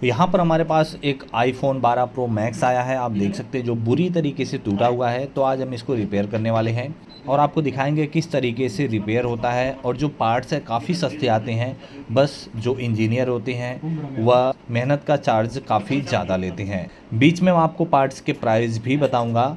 यहाँ पर हमारे पास एक iPhone 12 Pro Max आया है, आप देख सकते हैं, जो बुरी तरीके से टूटा हुआ है। तो आज हम इसको रिपेयर करने वाले हैं और आपको दिखाएंगे किस तरीके से रिपेयर होता है। और जो पार्ट्स है काफ़ी सस्ते आते हैं, बस जो इंजीनियर होते हैं वह मेहनत का चार्ज काफ़ी ज़्यादा लेते हैं। बीच में मैं आपको पार्ट्स के प्राइस भी बताऊँगा।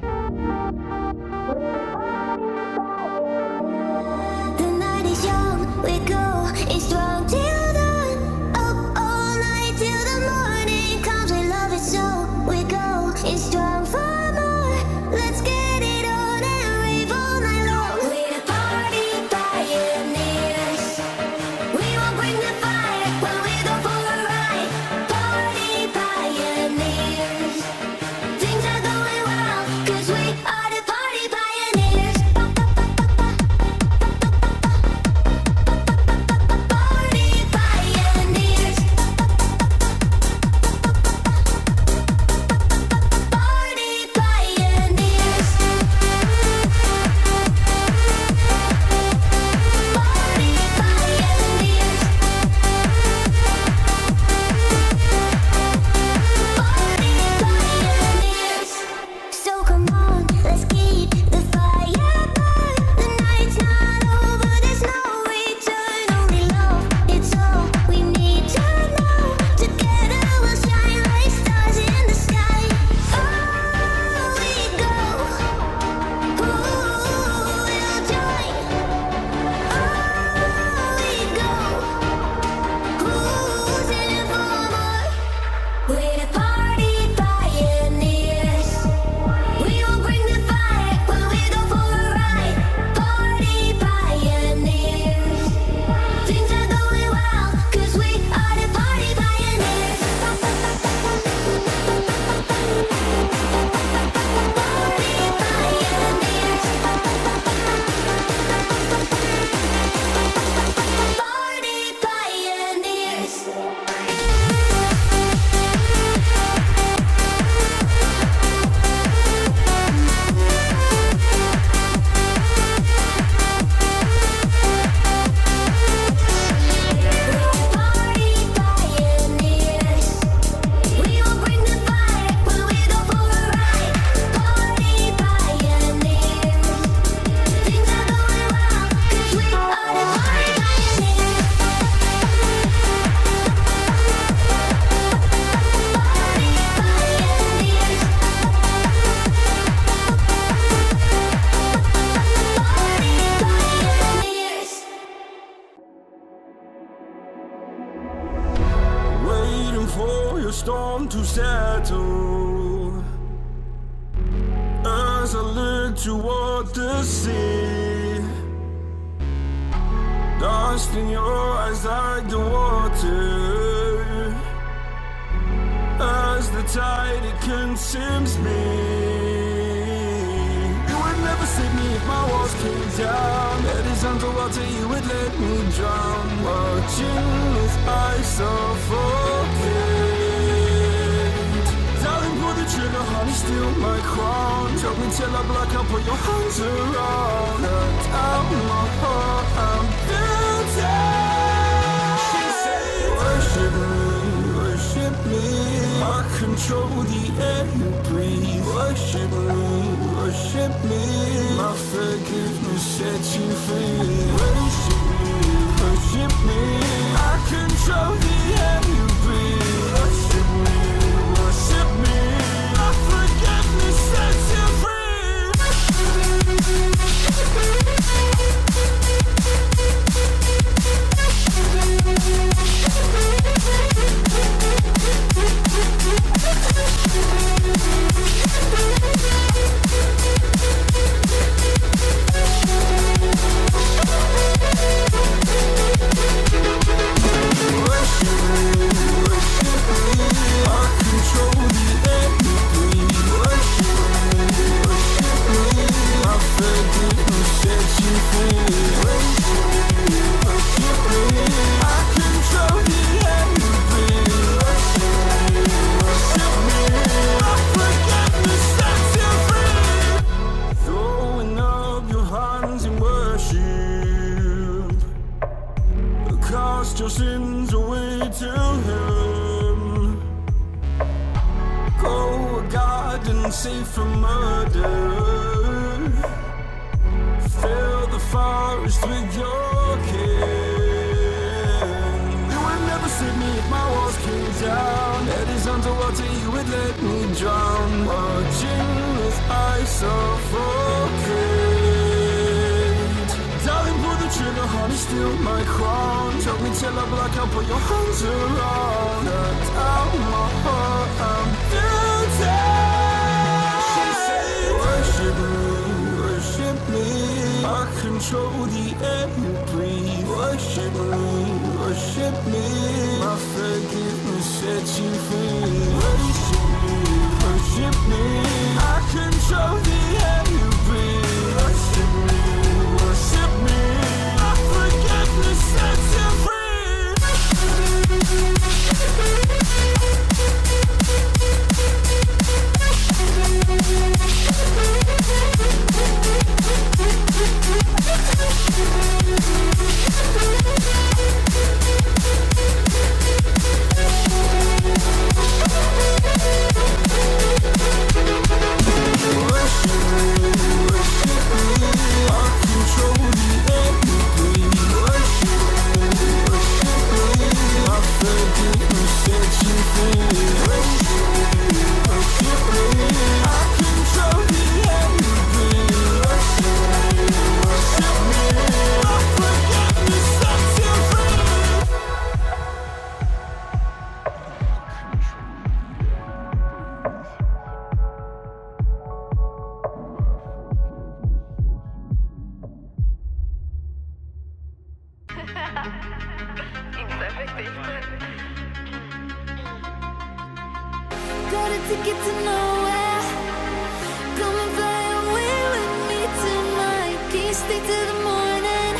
For your storm to settle as I look toward the sea, dust in your eyes like the water as the tide it consumes me. You would never save me if my walls came down. Head is underwater, you would let me drown. Watching as I suffocate. Darling, pull the trigger, honey, steal my crown. Choke me till I black out, put your hands around. Cut out my heart, I'm guilty. She said, worship me. I control the air you breathe. Worship me. My forgiveness set you free. Worship me. I control the air you breathe. Worship me. My forgiveness sets you free. Worship me. safe from murder. Fill the forest with your kin. You would never save me if my walls came down. Head is underwater, you would let me drown. Watching as I suffocate. Darling, pull the trigger, honey, steal my crown. Choke me till I black out, put your hands around. Cut out my heart, I'm guilty. She said, worship me, worship me. I control the air you breathe. Worship me, worship me. My forgiveness sets you free. Worship me, worship me. I control the air you breathe. Worship me, worship me. My forgiveness sets you free. Got a ticket to nowhere. Come and fly away with me tonight. Can you stay till the morning?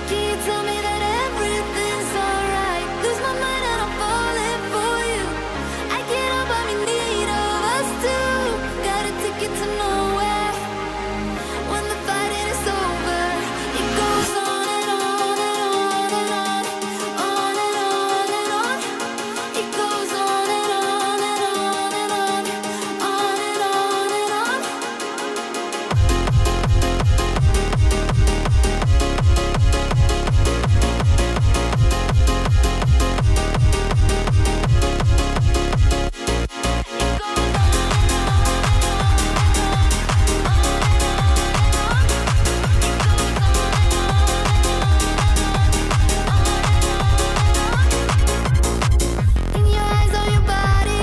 Can you tell me that everything's alright? Lose my mind and I'm falling for you. I get up, I'm in need of us too. Got a ticket to nowhere. When the fighting is over, it goes on and on and on and on, on and on and on. It goes on and on and on and on, on and on and on. In your eyes, on your body,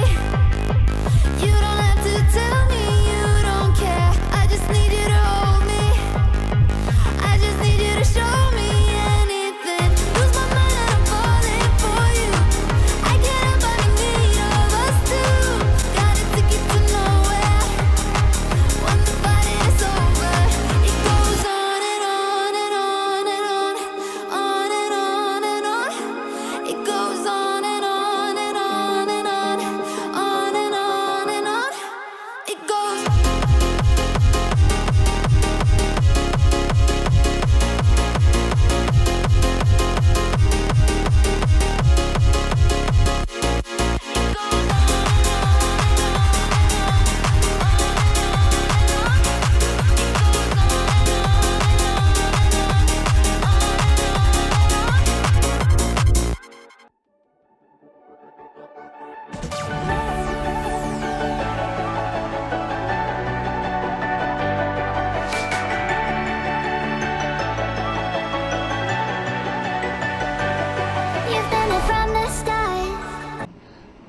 you don't have to tell me you don't care. I just need you to hold me. I just need you to show me anything. Lose my mind and I'm falling for you. I get up, I'm in need of us too. Got a ticket to nowhere. When the fighting is over, it goes on and on and on and on, on and on and on. It goes on and on and on and on, on and on and on. It goes. You've done it from the start.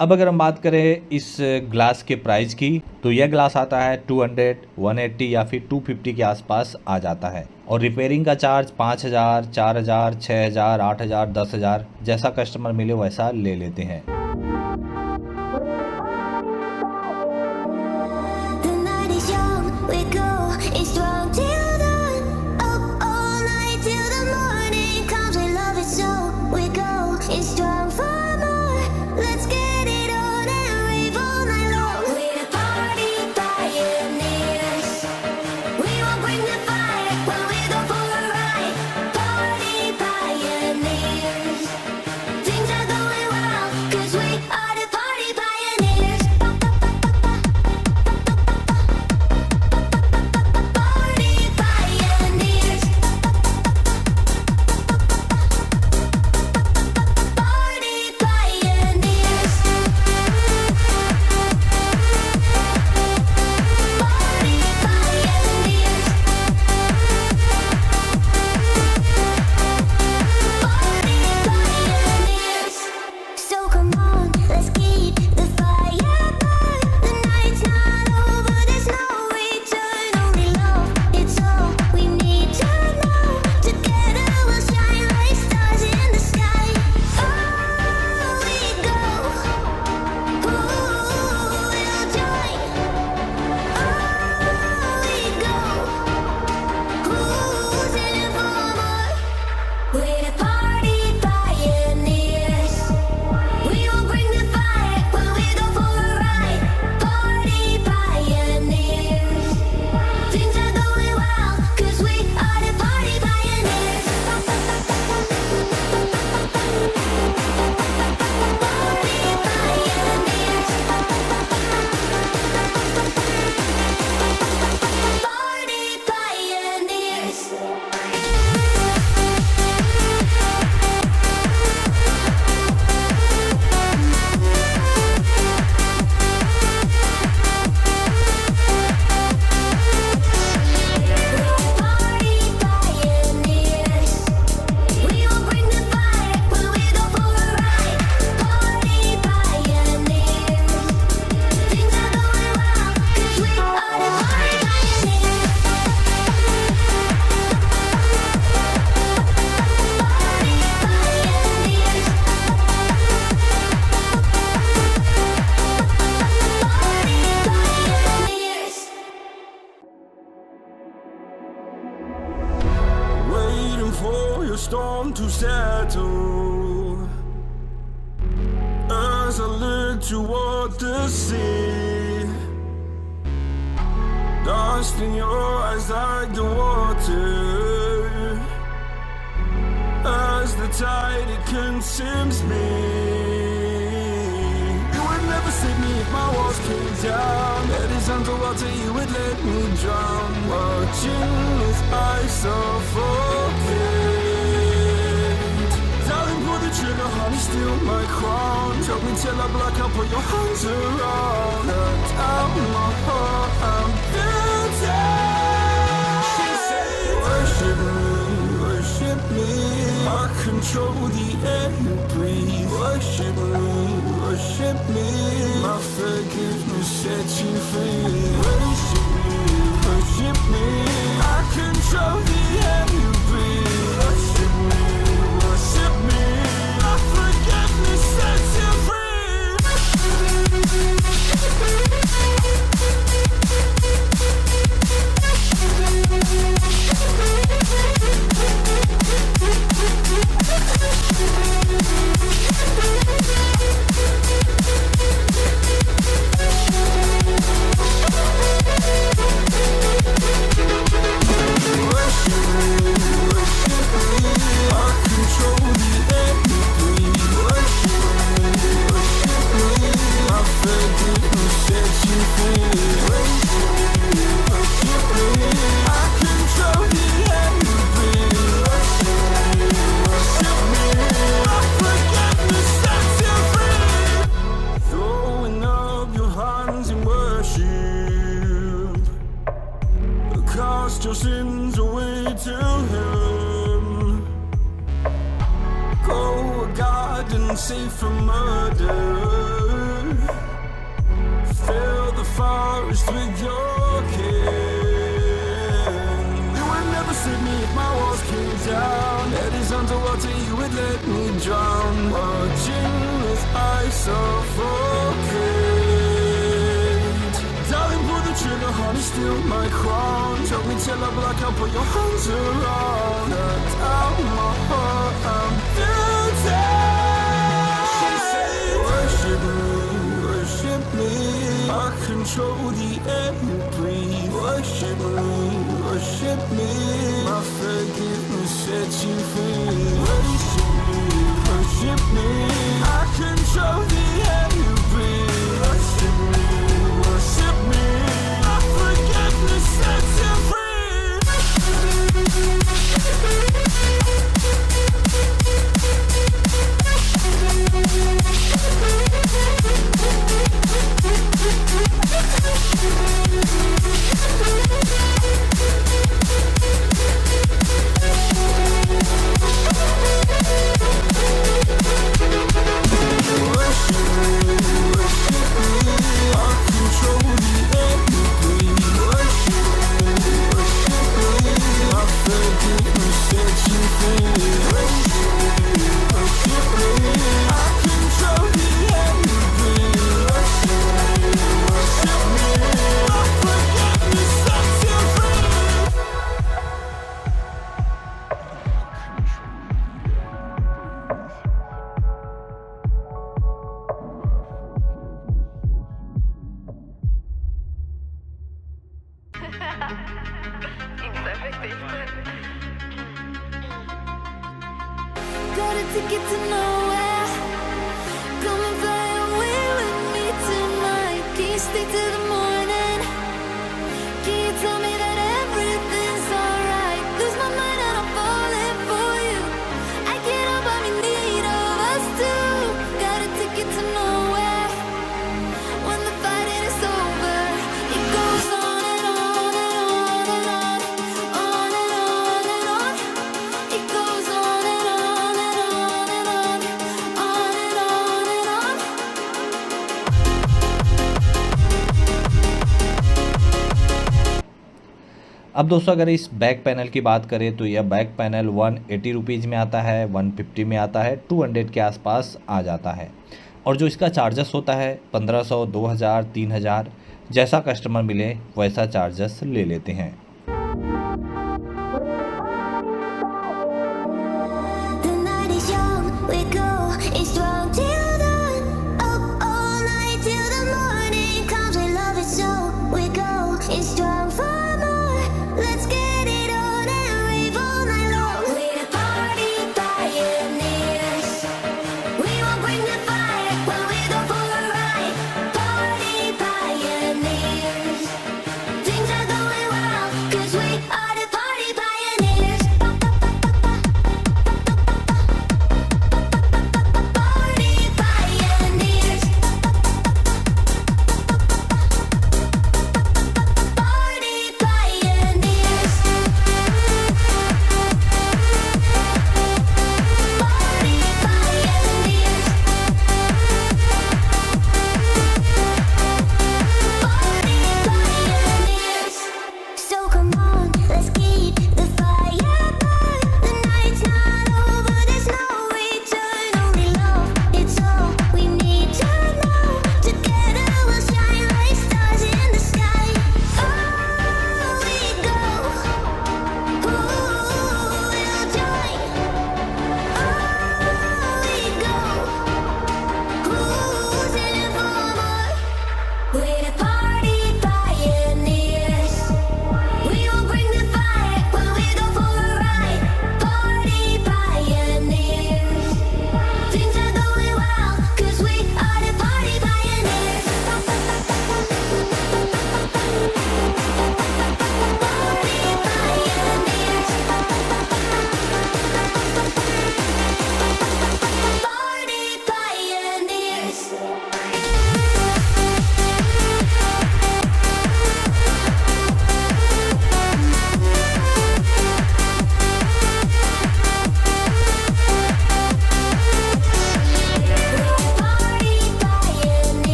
अब अगर हम बात करें इस glass के price की, तो यह ग्लास आता है 200, 180 या फिर 250 के आसपास आ जाता है। और रिपेयरिंग का चार्ज 5000, 4000, 6000, 8000, 10000 जैसा कस्टमर मिले वैसा ले लेते हैं। The night is young, we go in strong till dawn. Up all night till the morning comes. We love it so we go in strong for more. Let's get it on and rave all night long. We're the party pioneers. We won't bring the fire when we go for a ride. Party pioneers. Things are going well 'cause toward the sea. Lost in your eyes like the water. As the tide it consumes me. You would never save me if my walls came down. Head is underwater, you would let me drown. Watching as I suffocate. Darling, pull the trigger, honey, steal my crown. Choke me till I black out, put your hands around. Cut out my heart, I'm guilty. She said, worship me, I control the air you breathe. Worship me, my forgiveness set you free. Worship me, I control the air you breathe. Worship me, my forgiveness set you free. Cast your sins away to Him. Go a garden safe from murder. Fill the forest with your kin. You would never save me if my walls came down. Head is underwater, you would let me drown. Watching as I suffocate. Darling, pull the trigger, honey, steal my crown. Choke me till I black out, put your hands around. Cut out my heart, I'm guilty. She said, worship me, I control the air you breathe. Worship me, my forgiveness set you free. Worship me, I control the air you breathe. Worship me, my forgiveness sets you free. Got a ticket to nowhere. Come and fly away with me tonight. Can you stay till the morning? Can you tell me that everything's alright? Lose my mind and I'm falling for you. I can't help but be in need of us two. Got a ticket to nowhere. When the fighting is over, it goes on and on and on and on, on and on and on. It goes on and on and on and on, on and on and on. अब दोस्तों अगर इस back panel की बात करें तो यह back panel 180 rupees में आता है, 150 में आता है, 200 के आसपास आ जाता है। और जो इसका चार्जेस होता है 1500, 2000, 3000, जैसा कस्टमर मिले वैसा चार्जेस ले लेते हैं।